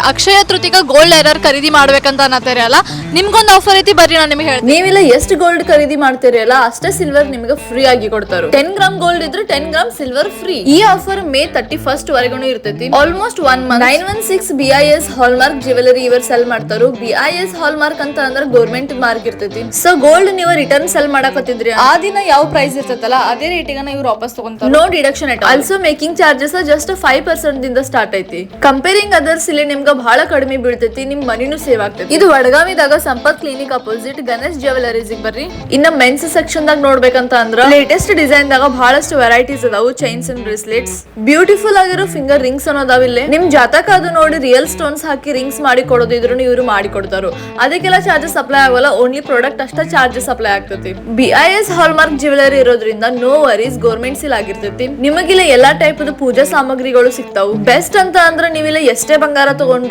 Akshaya Tritiya gold ಯಾರು ಖರೀದಿ ಮಾಡ್ಬೇಕಂತ ಅನ್ನತ್ತೀರಿ ಅಲ್ಲ, ನಿಮ್ಗೊಂದು ಆಫರ್ ಐತಿ, ಬರ್ರಿ ನಾನು ನಿಮಗೆ ಹೇಳ್ತೀನಿ. ನೀವಿಲ್ಲ ಎಷ್ಟು ಗೋಲ್ಡ್ ಖರೀದಿ ಮಾಡ್ತೀರಿ ಅಲ್ಲ ಅಷ್ಟೇ ಸಿಲ್ವರ್ ನಿಮಗೆ ಫ್ರೀ ಆಗಿ ಕೊಡ್ತಾರೆ. 10 ಗ್ರಾಮ್ ಗೋಲ್ಡ್ ಇದ್ರೆ 10 ಗ್ರಾಮ್ ಸಿಲ್ವರ್ ಫ್ರೀ. ಈ ಆಫರ್ ಮೇ 31st ವರೆಗೂ ಇರ್ತೈತಿ. Almost 1 month. 916 BIS hallmark jewellery ಇವರು ಸೆಲ್ ಮಾಡ್ತಾರು. BIS ಹಾಲ್ಮಾರ್ಕ್ ಅಂತ ಅಂದ್ರೆ ಗೌರ್ಮೆಂಟ್ ಮಾರ್ಕ್ ಇರ್ತೈತಿ. ಸೊ ಗೋಲ್ಡ್ ನೀವು ರಿಟರ್ನ್ ಸೆಲ್ ಮಾಡಕತ್ತಿದ್ರಿ ಆ ದಿನ ಯಾವ ಪ್ರೈಸ್ ಇರ್ತೈತಲ್ಲ ಅದೇ ರೇಟಿಗೆ ಇವ್ರು ವಾಪಸ್ ತಗೊಂತಾರೆ. ನೋ ಡಿಡಕ್ಷನ್ ಎಟ್. ಆಲ್ಸೋ ಮೇಕಿಂಗ್ ಚಾರ್ಜಸ್ ಜಸ್ಟ್ 5% ದಿಂದ ಸ್ಟಾರ್ಟ್ ಐತಿ. ಕಂಪೇರಿಂಗ್ ಅದರ್ಸ್ ಇಲ್ಲಿ ನಿಮ್ಗೆ ಬಹಳ ಕಡಿಮೆ ಬೀಳ್ತೈತಿ, ನಿಮ್ ಮನಿನೂ ಸೇವ್ ಆಗ್ತೈತಿ. ಇದು ವಡಗಾವಿದಾಗ Sampath clinic opposite Ganesh jewellers ಬರ್ರಿ. ಇನ್ನ ಮೆನ್ಸ್ ಸೆಕ್ಷನ್ ದಾಗ ನೋಡ್ಬೇಕಂತ ಅಂದ್ರ ಲೇಟೆಸ್ಟ್ ಡಿಸೈನ್ ದಾಗ ಬಹಳಷ್ಟು ವೆರೈಟೀಸ್ ಅದಾವು. ಚೈನ್ಸ್ ಅಂಡ್ ಬ್ರೇಸ್ಲೆಟ್ಸ್, ಬ್ಯೂಟಿಫುಲ್ ಆಗಿರೋ ಫಿಂಗರ್ ರಿಂಗ್ಸ್ ಅನ್ನೋದಾವಿಲ್ಲ. ನಿಮ್ ಜಾತಕ ಅದು ನೋಡಿ ರಿಯಲ್ ಸ್ಟೋನ್ಸ್ ಹಾಕಿ ರಿಂಗ್ಸ್ ಮಾಡಿ ಕೊಡೋದಿದ್ರು ಇವರು ಮಾಡಿ ಕೊಡ್ತಾರು. ಅದಕ್ಕೆಲ್ಲ ಚಾರ್ಜಸ್ ಅಪ್ಲೈ ಆಗಲ್ಲ, ಓನ್ಲಿ ಪ್ರಾಡಕ್ಟ್ ಅಷ್ಟ ಚಾರ್ಜಸ್ ಅಪ್ಲೈ ಆಗ್ತೈತಿ. BIS ಹಾಲ್ಮಾರ್ಕ್ ಜ್ಯುವೆಲರಿ ಇರೋದ್ರಿಂದ ನೋ ವರೀಸ್, ಗೌರ್ಮೆಂಟ್ ಸೀಲ್ ಆಗಿರ್ತೈತಿ. ನಿಮಗಿಲ್ಲ ಎಲ್ಲಾ ಟೈಪ್ ಪೂಜಾ ಸಾಮಗ್ರಿಗಳು ಸಿಗ್ತಾವು. ಬೆಸ್ಟ್ ಅಂತ ಅಂದ್ರೆ ನೀವಿಲ್ಲ ಎಷ್ಟೇ ಬಂಗಾರ ತಗೊಂಡ್ರು